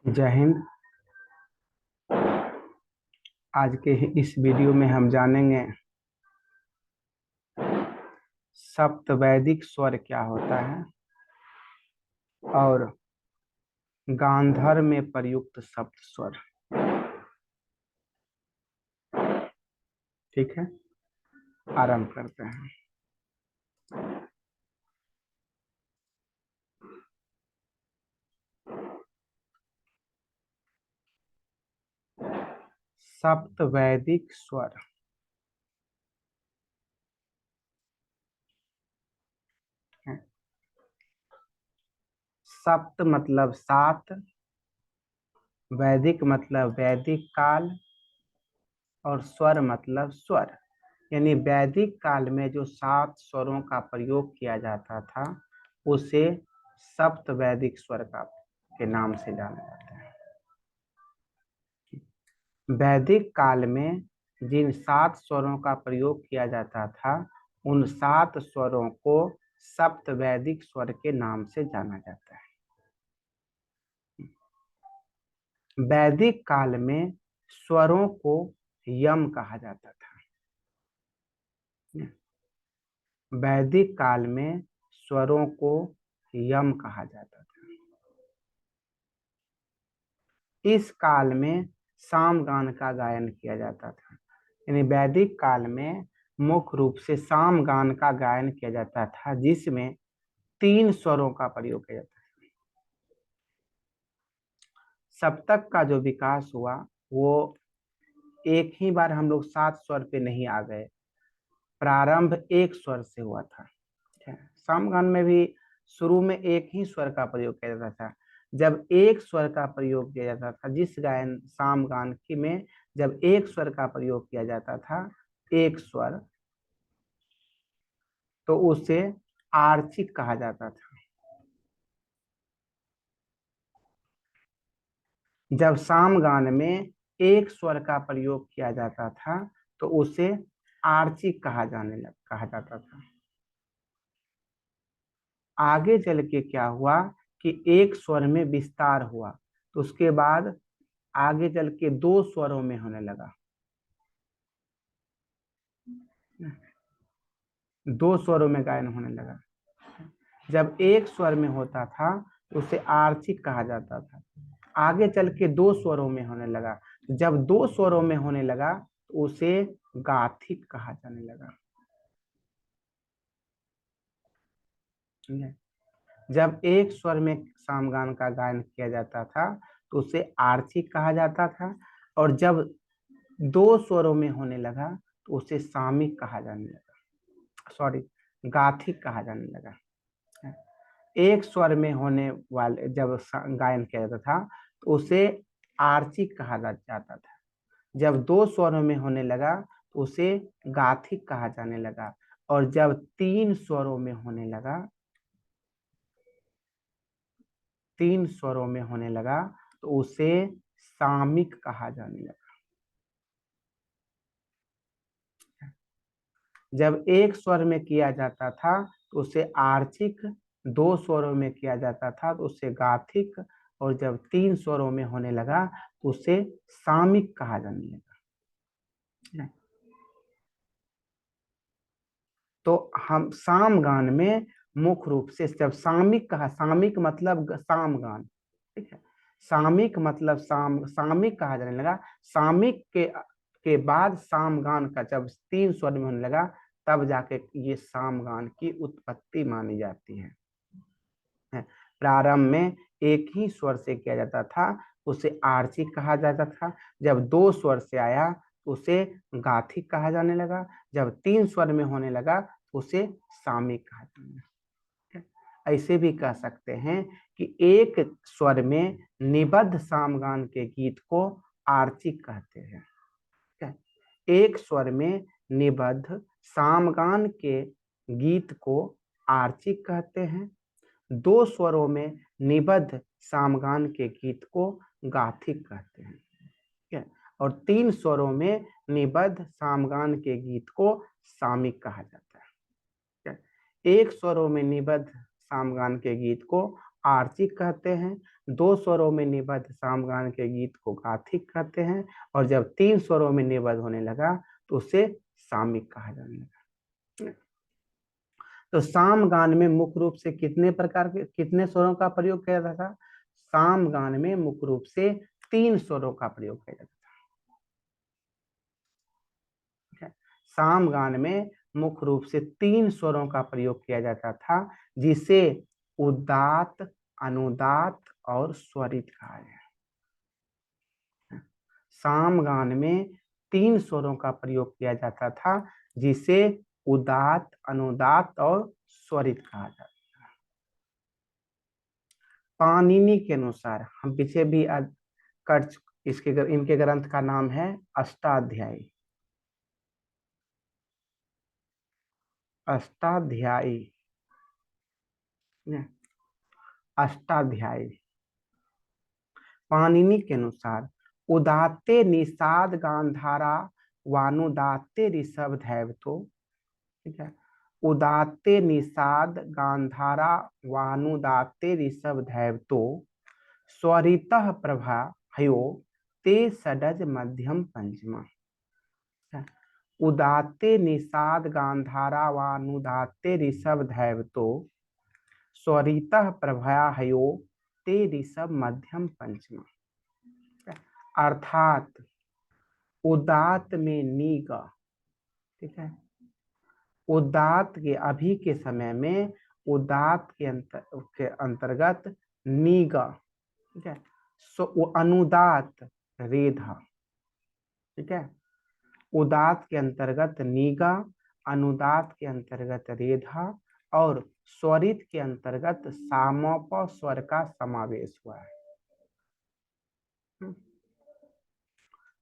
जय हिंद। आज के इस वीडियो में हम जानेंगे सप्तवैदिक स्वर क्या होता है और गांधार में प्रयुक्त सप्त स्वर। ठीक है, आरंभ करते हैं। सप्तवैदिक स्वर। सप्त मतलब सात, वैदिक मतलब वैदिक काल, और स्वर मतलब स्वर। यानी वैदिक काल में जो सात स्वरों का प्रयोग किया जाता था उसे सप्त वैदिक स्वर का के नाम से जाना जाता है। वैदिक काल में जिन सात स्वरों का प्रयोग किया जाता था उन सात स्वरों को सप्त वैदिक स्वर के नाम से जाना जाता है। वैदिक काल में स्वरों को यम कहा जाता था। वैदिक काल में स्वरों को यम कहा जाता था। इस काल में सामगान का गायन किया जाता था। यानी वैदिक काल में मुख्य रूप से सामगान का गायन किया जाता था, जिसमें तीन स्वरों का प्रयोग किया जाता है। सप्तक का जो विकास हुआ वो एक ही बार हम लोग सात स्वर पे नहीं आ गए। प्रारंभ एक स्वर से हुआ था। सामगान में भी शुरू में एक ही स्वर का प्रयोग किया जाता था। जब एक स्वर का प्रयोग किया जाता था, जिस गायन सामगान की में जब एक स्वर का प्रयोग किया जाता था, एक स्वर, तो उसे आर्चिक कहा जाता था। जब सामगान में एक स्वर का प्रयोग किया जाता था तो उसे आर्चिक कहा जाता था। आगे चल के क्या हुआ कि एक स्वर में विस्तार हुआ, तो उसके बाद आगे चल के दो स्वरों में होने लगा। दो स्वरों में गायन होने लगा। जब एक स्वर में होता था तो उसे आर्चिक कहा जाता था। आगे चल के दो स्वरों में होने लगा। जब दो स्वरों में होने लगा तो उसे गाथिक कहा जाने लगा। जब एक स्वर में सामगान का गायन किया जाता था तो उसे आर्चिक कहा जाता था, और जब दो स्वरों में होने लगा तो उसे सामिक कहा जाने लगा, सॉरी, गाथिक कहा जाने लगा। एक स्वर में होने वाले जब गायन किया जाता था तो उसे आर्चिक कहा जाता था। जब दो स्वरों में होने लगा तो उसे गाथिक कहा जाने लगा, और जब तीन स्वरों में होने लगा, तीन स्वरों में होने लगा तो उसे सामिक कहा जाने लगा। जब एक स्वर में किया जाता था तो उसे आर्चिक, दो स्वरों में किया जाता था तो उसे गाथिक, और जब तीन स्वरों में होने लगा तो उसे सामिक कहा जाने लगा। तो हम सामगान में मुख्य रूप से जब सामिक कहा, सामिक मतलब सामगान, ठीक है, सामिक मतलब सामिक कहा जाने लगा। सामिक के बाद सामगान का जब तीन स्वर में होने लगा तब जाके ये सामगान की उत्पत्ति मानी जाती है। प्रारंभ में एक ही स्वर से किया जाता था, उसे आर्चिक कहा जाता था। जब दो स्वर से आया तो उसे गाथिक कहा जाने लगा। जब तीन स्वर में होने लगा तो उसे सामिक कहा जाने लगा। ऐसे भी कह सकते हैं कि एक स्वर में निबद्ध सामगान के गीत को आर्चिक कहते हैं। एक स्वर में निबद्ध सामगान के गीत को आर्चिक कहते हैं। दो स्वरों में निबद्ध सामगान के गीत को गाथिक कहते हैं। ठीक है, और तीन स्वरों में निबद्ध सामगान के गीत को सामिक कहा जाता है। ठीक है, एक स्वरों में निबद्ध सामगान के गीत को आर्चिक कहते हैं। 2 स्वरों में निबद्ध सामगान के गीत को गाथिक कहते हैं, और जब 3 स्वरों में निबद्ध होने लगा तो उसे सामिक कहा जाने लगा। तो सामगान में मुख्य रूप से कितने स्वरों का प्रयोग किया जाता था? सामगान में मुख्य रूप से 3 स्वरों का प्रयोग किया जाता था। सामगान में मुख्य रूप से 3 स्वरों का प्रयोग किया जाता था, जिसे उदात्त, अनुदात्त और स्वरित कहा गया। सामगान में 3 स्वरों का प्रयोग किया जाता था, जिसे उदात्त, अनुदात्त और स्वरित कहा जाता था। पाणिनि के अनुसार, हम पीछे भी इनके ग्रंथ का नाम है अष्टाध्यायी। अष्टाध्यायी, अष्टाध्यायी। पाणिनि के अनुसार उदात्ते निषाद गांधारा वानुदात्ते ऋषभ धैवतो, ठीक है, उदात्ते निषाद गांधारा वानुदात्ते ऋषभ धैवतो स्वरितः प्रभा हयो ते षडज मध्यम पंचमा। उदात्ते निषाद गांधारा वानुदात्ते ऋषभ धैवतो स्वरितः प्रभा हयो ते ऋषभ मध्यम पंचमा। अर्थात उदात्त में नीगा, ठीक है, उदात्त के अभी के समय में उदात्त के अंतर्गत नीगा, ठीक है, अनुदात्त रेधा, ठीक है, उदात्त के अंतर्गत नीगा, अनुदात्त के अंतर्गत रेधा और स्वरित के अंतर्गत सामोप स्वर का समावेश हुआ है।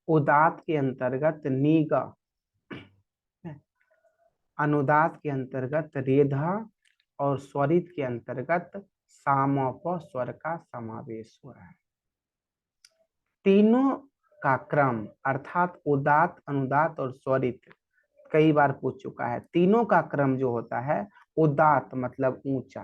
उदात्त के अंतर्गत नीगा, अनुदात्त के अंतर्गत रेधा और स्वरित के अंतर्गत सामोप स्वर का समावेश हुआ है। तीनों का क्रम अर्थात उदात्त, अनुदात्त और स्वरित कई बार पूछ चुका है। तीनों का क्रम जो होता है, उदात्त मतलब ऊंचा,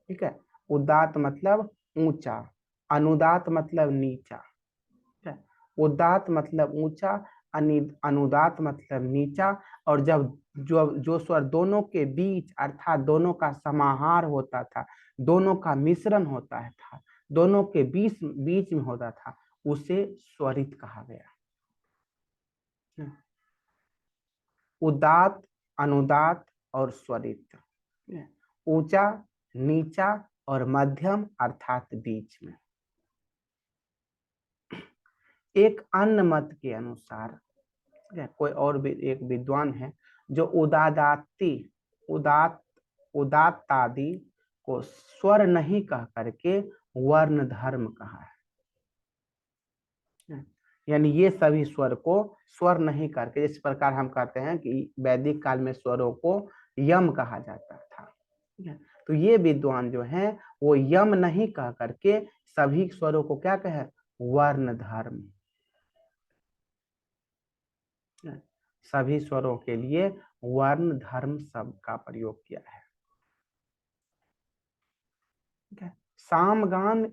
ठीक है, उदात्त मतलब ऊंचा, अनुदात्त मतलब नीचा, ठीक है, उदात्त मतलब ऊंचा, अनुदात्त मतलब नीचा, और जब जो स्वर दोनों के बीच अर्थात दोनों का समाहार होता था, दोनों का मिश्रण होता था, दोनों के बीच में होता था, उसे स्वरित कहा गया। उदात्त, अनुदात्त और स्वरित, ऊंचा, नीचा और मध्यम अर्थात बीच में। एक अन्य मत के अनुसार, कोई और भी एक विद्वान है जो उदात्तादि को स्वर नहीं कह करके वर्ण धर्म कहा है। यानी ये सभी स्वर को स्वर नहीं करके, इस प्रकार हम कहते हैं कि वैदिक काल में स्वरों को यम कहा जाता था, तो ये विद्वान जो हैं वो यम नहीं कह करके सभी स्वरों को क्या कहे? वर्ण धर्म। सभी स्वरों के लिए वर्ण धर्म शब्द का प्रयोग किया है। सामगान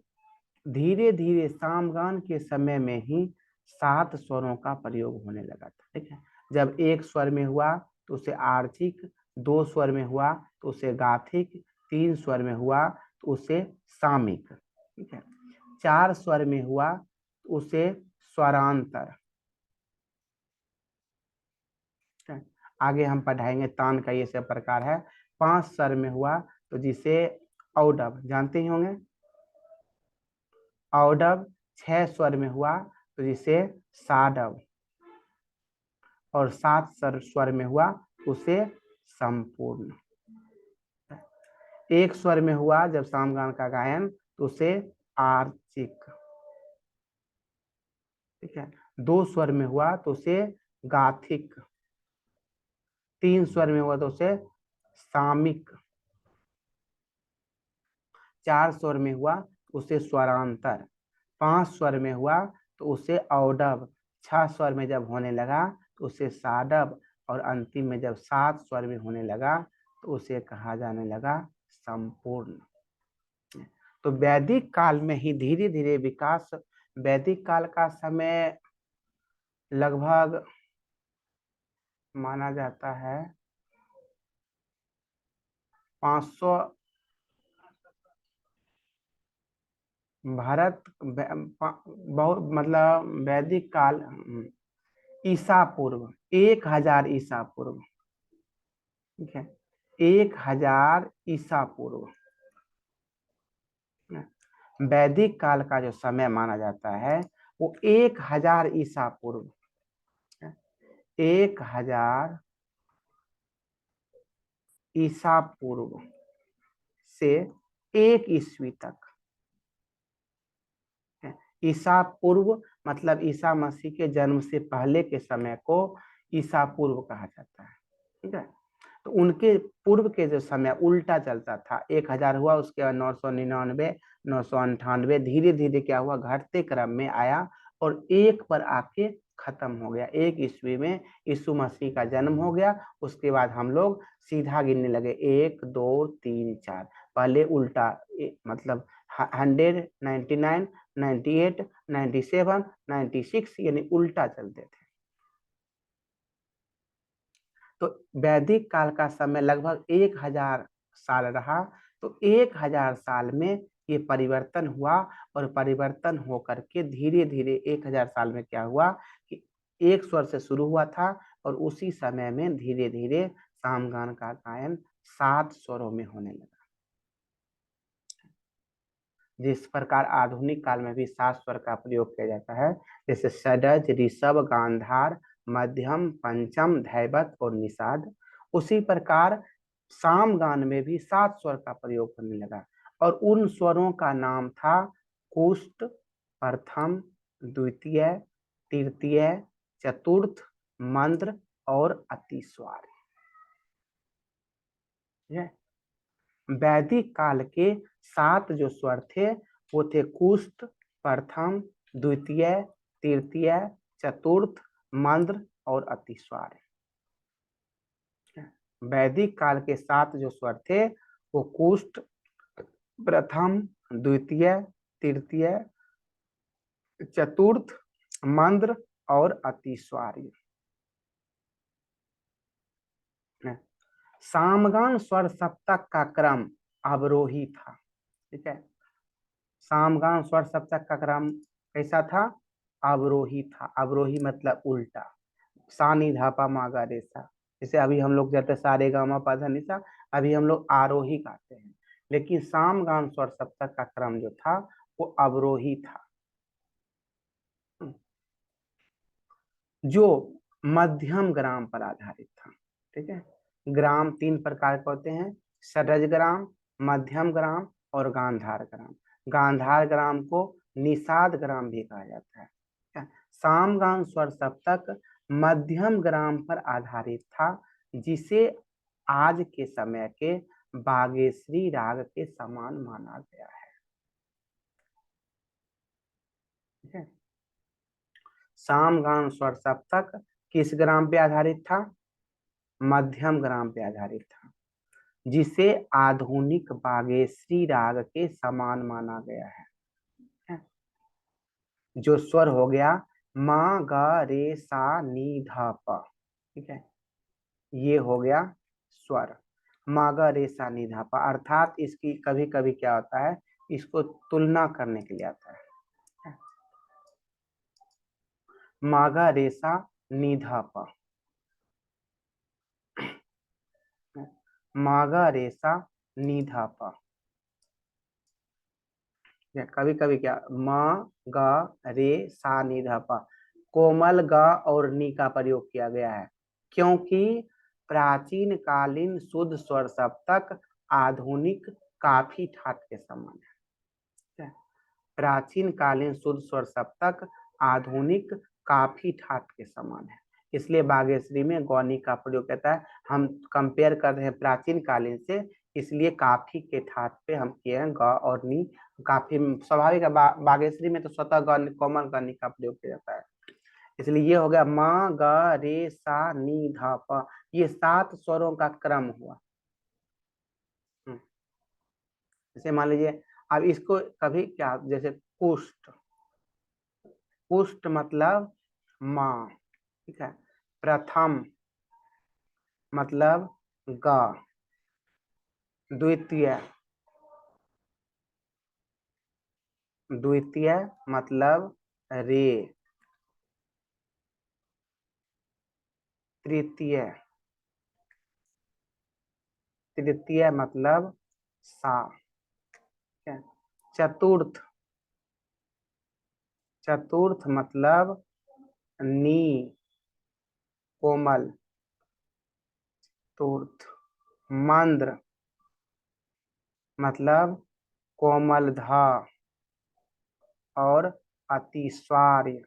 धीरे धीरे सामगान के समय में ही 7 स्वरों का प्रयोग होने लगा था, ठीक है। जब 1 स्वर में हुआ तो उसे आर्चिक, 2 स्वर में हुआ तो उसे गाथिक, 3 स्वर में हुआ तो उसे सामिक, ठीक है, 4 स्वर में हुआ तो उसे स्वरांतर। आगे हम पढ़ाएंगे तान का ये सब प्रकार है। 5 स्वर में हुआ तो जिसे औडव जानते ही होंगे, औडव। 6 स्वर में हुआ तो जिसे साडव, और 7 स्वर में हुआ उसे संपूर्ण। 1 स्वर में हुआ जब सामगान का गायन तो उसे आर्चिक, ठीक है, 2 स्वर में हुआ तो उसे गाथिक, 3 स्वर में हुआ तो उसे सामिक, 4 स्वर में हुआ तो उसे स्वरांतर, 5 स्वर में हुआ तो उसे औडव, 6 स्वर में जब होने लगा तो उसे साडव, और अंतिम में जब 7 स्वर में होने लगा तो उसे कहा जाने लगा संपूर्ण। तो वैदिक काल में ही धीरे धीरे विकास, वैदिक काल का समय लगभग माना जाता है 500, भारत बहुत मतलब वैदिक काल ईसा पूर्व 1000 ईसा पूर्व, ठीक है, 1000 ईसा पूर्व वैदिक काल का जो समय माना जाता है वो 1000 ईसा पूर्व, 1000 ईसा पूर्व से 1 ईस्वी तक। ईसा पूर्व मतलब ईसा मसीह के जन्म से पहले के समय को ईसा पूर्व कहा जाता है, ठीक है। तो उनके पूर्व के जो समय उल्टा चलता था, 1000 हुआ, उसके बाद 999, 998, धीरे धीरे क्या हुआ, घटते क्रम में आया और 1 पर आके खत्म हो गया। 1 ईस्वी में यीशु मसीह का जन्म हो गया। उसके बाद हम लोग सीधा गिनने लगे, 1 2 3 4, पहले उल्टा मतलब 100, 99, 98, 97, 96 यानी उल्टा चलते थे। तो वैदिक काल का समय लगभग 1000 साल रहा। तो 1000 साल में ये परिवर्तन हुआ और परिवर्तन होकर के धीरे धीरे 1000 साल में क्या हुआ कि एक स्वर से शुरू हुआ था और उसी समय में धीरे धीरे सामगान का गायन 7 स्वरों में होने लगा। जिस प्रकार आधुनिक काल में भी 7 स्वर का प्रयोग किया जाता है, जैसे षडज, ऋषभ, गांधार, मध्यम, पंचम, धैवत और निषाद, उसी प्रकार सामगान में भी 7 स्वर का प्रयोग होने लगा और उन स्वरों का नाम था कुष्ट, प्रथम, द्वितीय, तृतीय, चतुर्थ, मंद्र और अतिस्वार। वैदिक काल के 7 जो स्वर थे वो थे कुष्ट, प्रथम, द्वितीय, तृतीय, चतुर्थ, मंद्र और अतिस्वार। वैदिक काल के 7 जो स्वर थे वो कुष्ट, प्रथम, द्वितीय, तृतीय, चतुर्थ, मंद्र और अतिस्वार। सामगान स्वर सप्तक का क्रम अवरोही था, ठीक है। सामगान स्वर सप्तक का क्रम कैसा था, अवरोही था। अवरोही मतलब उल्टा, सा नी धा पा मा गा रे सा, जैसे अभी हम लोग जाते सा रे गा मा पा धा नि सा, अभी हम लोग आरोही गाते हैं, लेकिन सामगान स्वर सप्तक का क्रम जो था वो अवरोही था, जो मध्यम ग्राम पर आधारित था, ठीक है। ग्राम 3 प्रकार के होते हैं, षडज ग्राम, मध्यम ग्राम और गांधार ग्राम। गांधार ग्राम को निषाद ग्राम भी कहा जाता है। सामगान स्वर सप्तक मध्यम ग्राम पर आधारित था, जिसे आज के समय के बागेश्वरी राग के समान माना गया है, ठीक है। सामगान स्वर सप्तक किस ग्राम पे आधारित था, मध्यम ग्राम पे आधारित था, जिसे आधुनिक बागेश्वरी राग के समान माना गया है। जो स्वर हो गया मा गा रे सा नी धा पा, ठीक है, ये हो गया स्वर मा गा रे सा नी धा पा। अर्थात इसकी कभी कभी क्या होता है, इसको तुलना करने के लिए आता है, मा गा रे सा नी धा पा, मा गा रे सा नी धा पा। कभी कभी क्या म ग रे सा नी ध प, कोमल ग और नी का प्रयोग किया गया है, क्योंकि प्राचीन कालीन शुद्ध स्वर सप्तक आधुनिक काफी ठाट के समान है। प्राचीन कालीन शुद्ध स्वर सप्तक आधुनिक काफी ठाट के समान है, इसलिए बागेश्वरी में गौनी का प्रयोग करता है। हम कंपेयर कर रहे हैं प्राचीन कालीन से, इसलिए काफी के ठाट पे हम किए हैं ग और नी। काफी स्वाभाविक है, बागेश्वरी में तो स्वतः ग कोमल ग नी का प्रयोग किया जाता है, इसलिए ये हो गया म ग रे सा नी ध प, ये 7 स्वरों का क्रम हुआ। जैसे मान लीजिए अब इसको कभी क्या, जैसे कुष्ठ, कुष्ठ मतलब माँ, ठीक है। प्रथम मतलब ग, द्वितीय, द्वितीय मतलब रे, तृतीय, तृतीय मतलब सा, ठीक है। चतुर्थ, चतुर्थ मतलब नी, कोमल, चतुर्थ। मंद्र मतलब कोमल धा और अतिस्वार्य,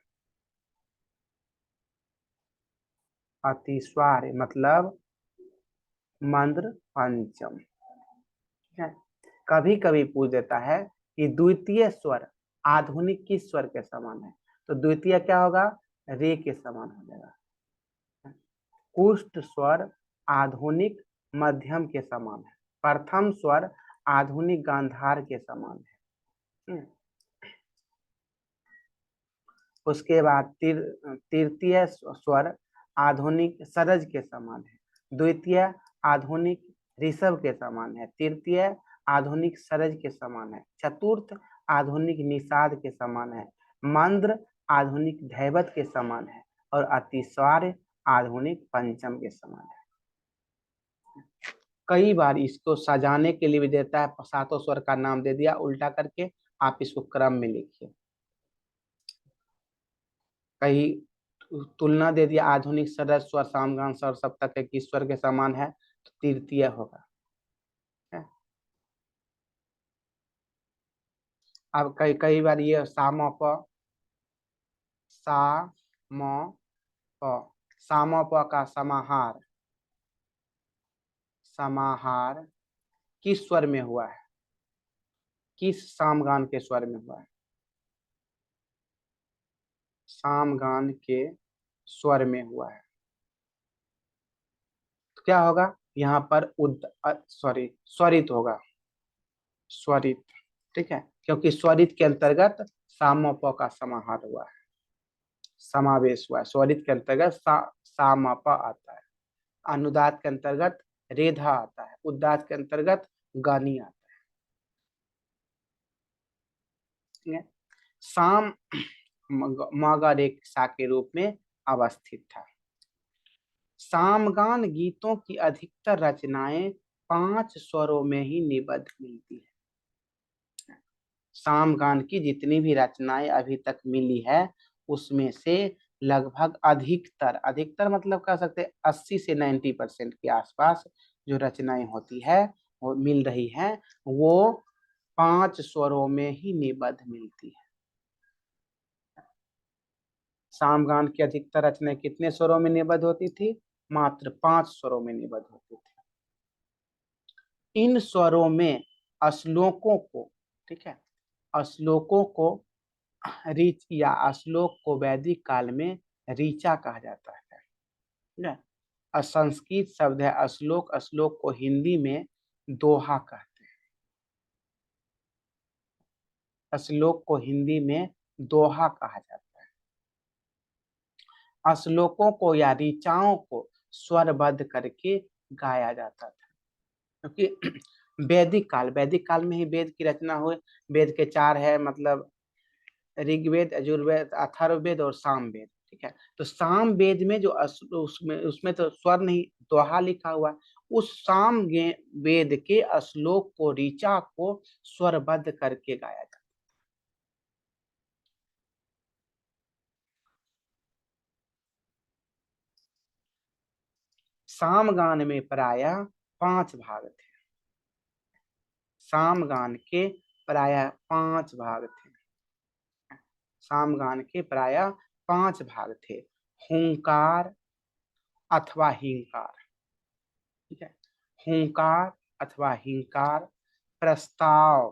अतिस्वार्य मतलब मंद्र पंचम, ठीक है। कभी कभी पूछ देता है कि द्वितीय स्वर आधुनिक किस स्वर के समान है, तो द्वितीय क्या होगा, रे के समान हो जाएगा। कुष्ठ स्वर आधुनिक मध्यम के समान है, प्रथम स्वर आधुनिक गांधार के समान है। उसके बाद तृतीय स्वर आधुनिक सरज के समान है, द्वितीय आधुनिक ऋषभ के समान है, तृतीय आधुनिक सरज के समान है, चतुर्थ आधुनिक निषाद के समान है, मंद्र आधुनिक धैवत के समान है और अतिस्वार्य आधुनिक पंचम के समान है। कई बार इसको सजाने के लिए भी देता है, सातों स्वर का नाम दे दिया उल्टा करके, आप इसको क्रम में लिखिए। कहीं तुलना दे दिया, आधुनिक सरस स्वर सामगान स्वर सप्तक है किस स्वर के समान है, तो तृतीय होगा। अब कई कई बार ये साम प, सा म प, साम प का समाहार, समाहार किस स्वर में हुआ है, किस सामगान के स्वर में हुआ है, सामगान के स्वर में हुआ है, तो क्या होगा यहाँ पर सॉरी स्वरित होगा, स्वरित, ठीक है, क्योंकि स्वरित के अंतर्गत साम प का समाहार हुआ है, समावेश हुआ है। स्वरित के अंतर्गत सा म प आता है, अनुदात के अंतर्गत रेधा आता है, उदात के अंतर्गत गानी आता है, ठीक है। साम मगर रेखा के रूप में अवस्थित था। सामगान गीतों की अधिकतर रचनाएं 5 स्वरों में ही निबद्ध मिलती है। सामगान की जितनी भी रचनाएं अभी तक मिली है उसमें से लगभग अधिकतर, अधिकतर मतलब कह सकते हैं 80 से 90% के आसपास जो रचनाएं होती है वो मिल रही है, वो 5 स्वरों में ही निबद्ध मिलती है। सामगान की अधिकतर रचनाएं कितने स्वरों में निबद्ध होती थी, मात्र 5 स्वरों में निबद्ध होती थी। इन स्वरों में श्लोकों को, ठीक है, श्लोकों को रीच या श्लोक को वैदिक काल में ऋचा कहा जाता है, ठीक है। संस्कृत शब्द है श्लोक, श्लोक को हिंदी में दोहा कहते हैं, श्लोक को हिंदी में दोहा कहा जाता है। श्लोकों को या ऋचाओं को स्वरबद्ध करके गाया जाता था, क्योंकि वैदिक काल में ही वेद की रचना हुई। वेद के 4 है, मतलब ऋग्वेद, यजुर्वेद, अथर्ववेद और सामवेद, ठीक है। तो सामवेद में जो उसमें उसमें तो स्वर नहीं, दोहा लिखा हुआ, उस साम वेद के श्लोक को, ऋचा को स्वरबद्ध करके गाया जाता। सामगान में प्रायः 5 भाग थे, सामगान के प्रायः 5 भाग थे, सामगान के प्रायः 5 भाग थे। हुंकार अथवा हिंकार, ठीक है, हुंकार अथवा हिंकार, प्रस्ताव,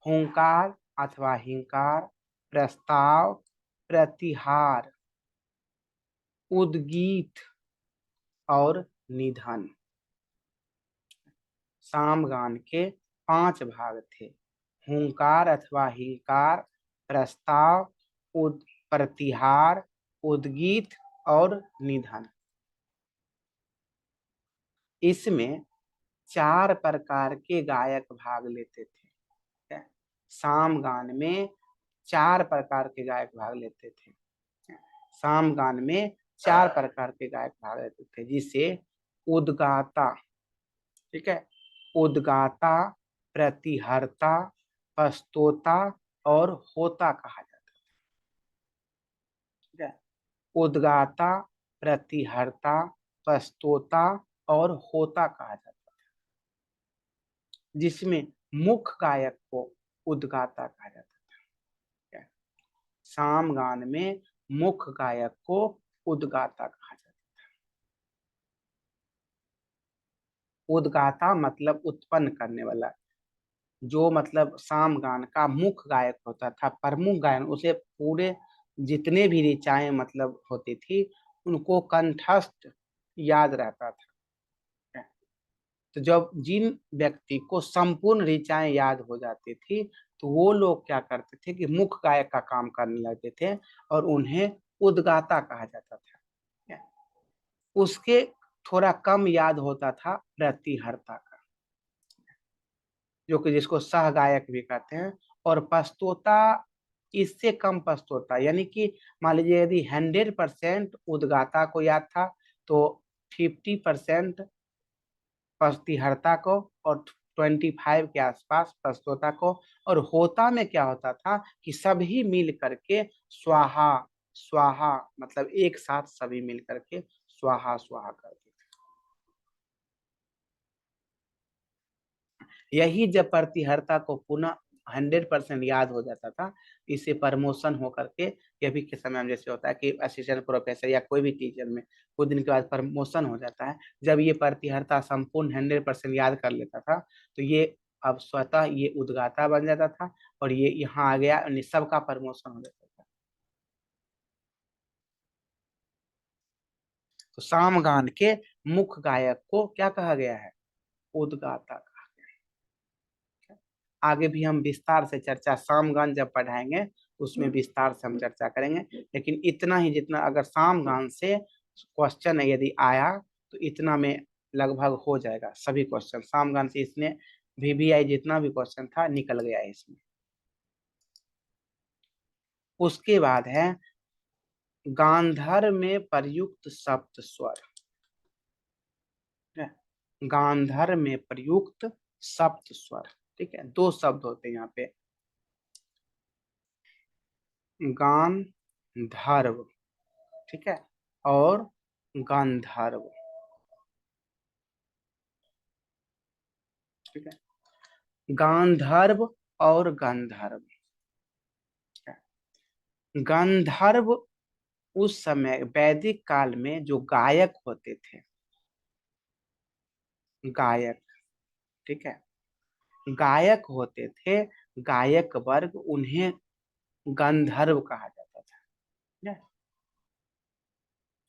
हुंकार अथवा हिंकार, प्रस्ताव, प्रतिहार, उद्गीत और निधन। सामगान के 5 भाग थे। हुंकार अथवा हिंकार, प्रस्ताव, प्रतिहार, उद्गीत और निधन। इसमें 4 प्रकार के गायक भाग लेते थे। सामगान में 4 प्रकार के गायक भाग लेते थे। सामगान में 4 प्रकार के गायक भाग लेते थे, जिसे उद्गाता, ठीक है, उद्गाता, प्रतिहर्ता, प्रस्तोता और होता कहा जाता है। ठीक है, उद्गाता, प्रतिहर्ता, प्रस्तोता और होता कहा जाता है, जिसमें मुख्य गायक को उद्गाता कहा जाता है। सामगान में मुख्य गायक को उद्गाता कहा जाता है। उद्गाता मतलब उत्पन्न करने वाला, जो मतलब सामगान का मुख्य गायक होता था, प्रमुख गायन, उसे पूरे जितने भी ऋचाएं मतलब होती थी उनको कंठस्थ याद रहता था। तो जब जिन व्यक्ति को संपूर्ण ऋचाएं याद हो जाती थी तो वो लोग क्या करते थे कि मुख्य गायक का काम करने लगते थे और उन्हें उद्गाता कहा जाता था। उसके थोड़ा कम याद होता था प्रतिहर्ता का, जो कि जिसको सह गायक भी कहते हैं। और प्रस्तोता इससे कम प्रस्तोता, यानी कि मान लीजिए यदि 100% उद्गाता को याद था तो 50% प्रतिहर्ता को और 25 के आसपास प्रस्तोता को। और होता में क्या होता था कि सभी मिल करके स्वाहा स्वाहा, मतलब एक साथ सभी मिल करके स्वाहा स्वाहा करते थे। यही जब प्रतिहर्ता को पुनः 100% याद हो जाता था, इसे प्रमोशन होकर के, ये भी के समय में जैसे होता है कि असिस्टेंट प्रोफेसर या कोई भी टीचर में कुछ दिन के बाद प्रमोशन हो जाता है, जब ये प्रतिहर्ता संपूर्ण 100% याद कर लेता था तो ये अब स्वतः ये उद्गाता बन जाता था और ये यहाँ आ गया, सबका प्रमोशन हो जाता था। तो सामगान के मुख्य गायक को क्या कहा गया है? उद्गाता। आगे भी हम विस्तार से चर्चा सामगान जब पढ़ाएंगे उसमें विस्तार से हम चर्चा करेंगे, लेकिन इतना ही, जितना अगर सामगान से क्वेश्चन यदि आया तो इतना में लगभग हो जाएगा सभी क्वेश्चन। सामगान से इसने VVI जितना भी क्वेश्चन था निकल गया है इसमें। उसके बाद है गांधार में प्रयुक्त सप्त स्वर। गांधार में प्रयुक्त सप्त स्वर, ठीक है, 2 शब्द होते हैं यहाँ पे, गांधर्व, ठीक है, और गांधर्व, ठीक है, गांधर्व और गंधर्व। गंधर्व उस समय वैदिक काल में जो गायक होते थे, गायक, ठीक है, गायक होते थे, गायक वर्ग, उन्हें गंधर्व कहा जाता था।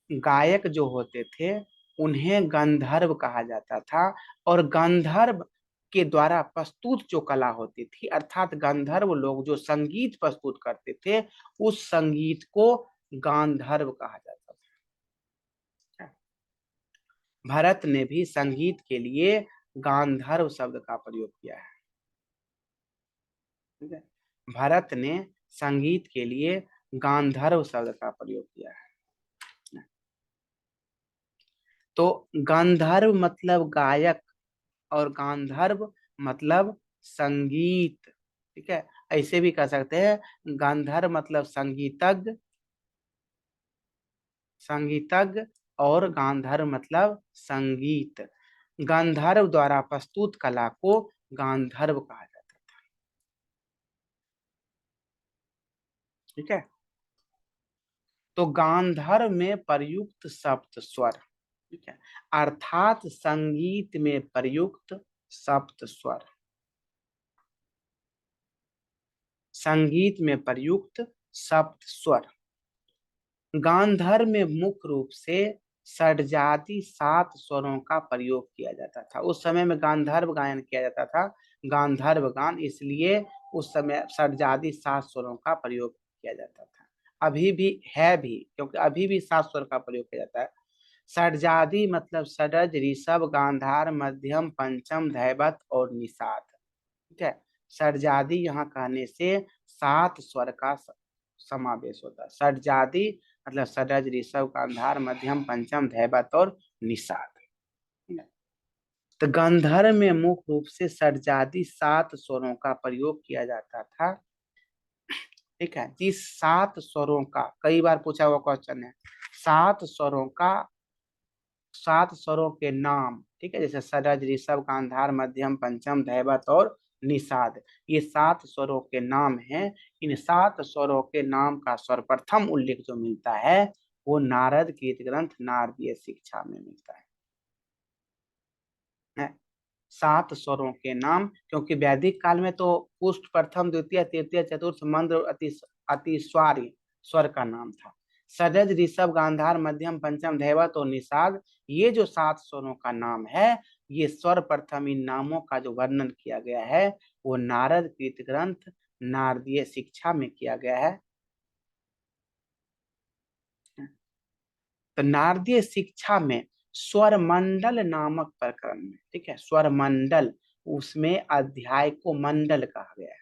गायक जो होते थे उन्हें गंधर्व कहा जाता था। और गंधर्व के द्वारा प्रस्तुत जो कला होती थी, अर्थात गंधर्व लोग जो संगीत प्रस्तुत करते थे, उस संगीत को गांधर्व कहा जाता था। भरत ने भी संगीत के लिए गांधर्व शब्द का प्रयोग किया है, ठीक है, भरत ने संगीत के लिए गांधर्व शब्द का प्रयोग किया है। तो गांधर्व मतलब गायक और गांधर्व मतलब संगीत, ठीक है। ऐसे भी कह सकते हैं गांधर्व मतलब संगीतज्ञ, संगीतज्ञ, और गांधर्व मतलब संगीत। गांधर्व द्वारा प्रस्तुत कला को गांधर्व कहा जाता है, ठीक है। तो गांधर्व में प्रयुक्त सप्त स्वर, ठीक है, अर्थात संगीत में प्रयुक्त सप्त स्वर, संगीत में प्रयुक्त सप्त स्वर। गांधर्व में मुख्य रूप से षड्जाति 7 स्वरों का प्रयोग किया जाता था। उस समय में गांधर्व गायन किया जाता था, गांधर्व गान, इसलिए उस समय षड्जाति 7 स्वरों का प्रयोग किया जाता था। अभी भी है भी, क्योंकि अभी भी 7 स्वर का प्रयोग किया जाता है। षड्जाति मतलब षडज, ऋषभ, गांधार, मध्यम, पंचम, धैवत और निषाद। ठीक है, षड्जाति यहाँ कहने से 7 स्वर का समावेश होता है। षड्जाति मतलब षडज, ऋषभ, गांधार, मध्यम, पंचम, धैवत और निषाद। तो गांधार में मुख्य रूप से षड्जाति 7 स्वरों का प्रयोग किया जाता था। ठीक है, जिस 7 स्वरों का, कई बार पूछा हुआ क्वेश्चन है, 7 स्वरों का, 7 स्वरों के नाम, ठीक है, जैसे षडज, ऋषभ, गांधार, मध्यम, पंचम, धैवत और निषाद, ये 7 स्वरों के नाम हैं। इन 7 स्वरों के नाम का सर्वप्रथम उल्लेख जो मिलता है वो नारद गीत ग्रंथ नारदीय शिक्षा में मिलता है। 7 स्वरों के नाम, क्योंकि वैदिक काल में तो पुष्ट, प्रथम, द्वितीय, तृतीय, चतुर्थ, मंद्र, अतिस्वारी स्वर का नाम था। षडज, ऋषभ, गांधार, मध्यम, पंचम, धैवत और निषाद, ये जो 7 स्वरों का नाम है, ये सर्वप्रथम इन नामों का जो वर्णन किया गया है वो नारद गीत ग्रंथ नारदीय शिक्षा में किया गया है। तो नारदीय शिक्षा में स्वर मंडल नामक प्रकरण में, ठीक है, स्वर मंडल, उसमें अध्याय को मंडल कहा गया है।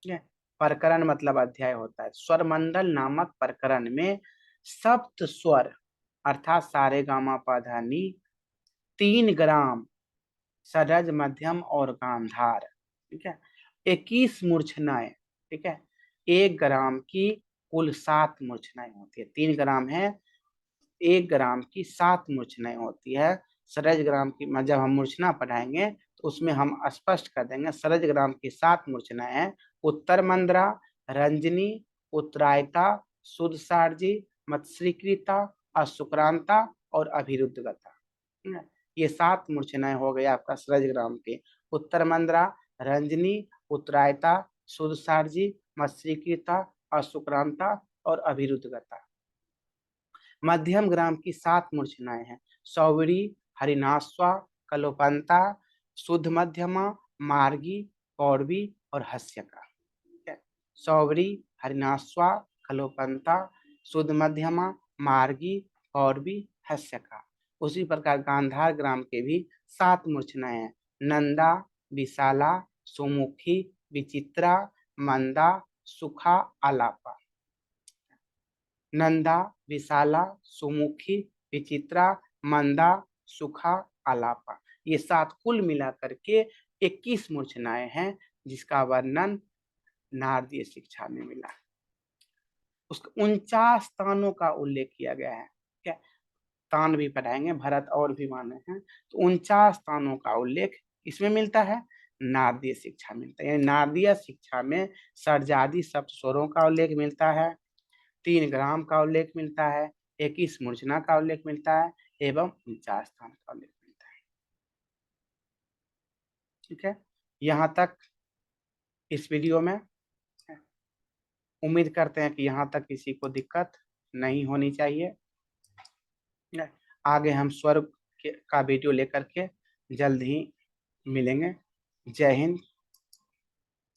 ठीक है, प्रकरण मतलब अध्याय होता है। स्वर मंडल नामक प्रकरण में सप्त स्वर अर्थात सारे गामा पधा नी, 3 ग्राम षडज, मध्यम और गांधार, ठीक है, 21 मूर्छनाएं, ठीक है, 1 ग्राम की कुल 7 मूर्छनाएं होती है। 3 ग्राम है, 1 ग्राम की 7 मूर्छनाएं होती है। सरज ग्राम की, जब हम मूर्छना पढ़ाएंगे तो उसमें हम स्पष्ट कर देंगे। सरज ग्राम की 7 मूर्छनाएं हैं: उत्तर मंद्रा, रंजनी, उत्तरायता, शुद्ध सारजी, मत्स्यकृता, अशुक्रांता और अभिरुद्धगता। ये 7 मूर्छनाएं हो गई आपका सरज ग्राम के। उत्तर मंद्रा, रंजनी, उत्तरायता, शुद्ध सारजी, मत्स्यकृता, अशुक्रांता और अभिरुद्धगता। मध्यम ग्राम की 7 मूर्छनाएं हैं: सौवरी, हरिनाश्वा, कलोपंता, शुद्ध मध्यमा, मार्गी, कौरवी और हस्यका। सौवरी, हरिनाश्वा, कलोपंता, शुद्ध मध्यमा, मार्गी, कौरवी, हस्यका। उसी प्रकार गांधार ग्राम के भी 7 मूर्छनाएं हैं: नंदा, विशाला, सुमुखी, विचित्रा, मंदा, सुखा, आलापा। नंदा, विशाला, सुमुखी, विचित्रा, मंदा, सुखा, आलापा, ये 7 कुल मिलाकर के 21 मूर्छनाएं हैं, जिसका वर्णन नारदीय शिक्षा में मिला। उसका 49 तानों का उल्लेख किया गया है। क्या तान भी पढ़ाएंगे, भरत और भी माने हैं, तो 49 तानों का उल्लेख इसमें मिलता है, नारदीय शिक्षा मिलता है। यानी नारदीय शिक्षा में षड्जाति सप्त स्वरों का उल्लेख मिलता है, 3 ग्राम का उल्लेख मिलता है, 21 मूर्छना का उल्लेख मिलता है एवं 49 स्थान का उल्लेख मिलता है। ठीक है, यहाँ तक इस वीडियो में। उम्मीद करते हैं कि यहाँ तक किसी को दिक्कत नहीं होनी चाहिए। आगे हम स्वर का वीडियो लेकर के जल्द ही मिलेंगे। जय हिंद,